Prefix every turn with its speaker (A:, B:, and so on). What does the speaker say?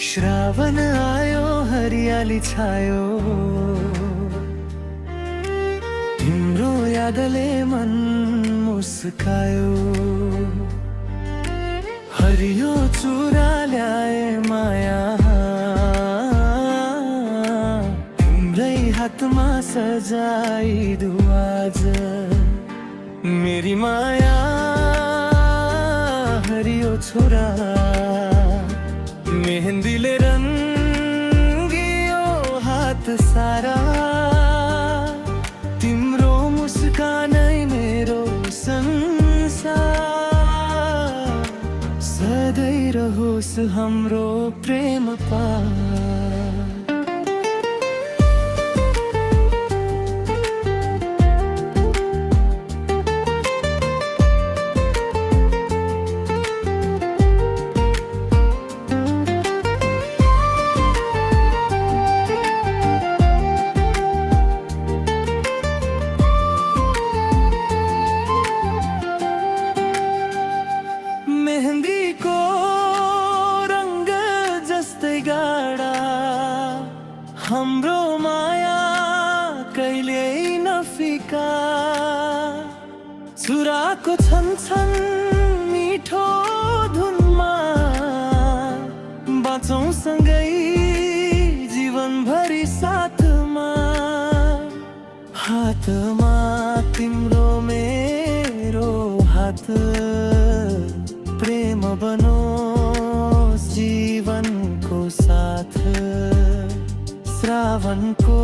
A: श्रावण आयो हरियाली छायो, तिम्रो यादले मन मुस्कायो। हरियो चुरा ल्याए माया, तिम्रै हातमा सजाइदु आज मेरी माया। हरियो छोरा मेहन्दीले रङ्गियो हात सारा, तिम्रो मुस्कानै मेरो संसार। सधैँ रहोस् हाम्रो प्रेम पार। मेहन्दीको रङ्ग जस्तै गाढा, हाम्रो माया कहिल्यै नफिका। चुराको छन मिठो धुनमा, बाँचौँ सँगै जीवनभरि साथमा। हातमा तिम्रो मेरो हात, प्रेम बनोस् जीवनको साथ। श्रावणको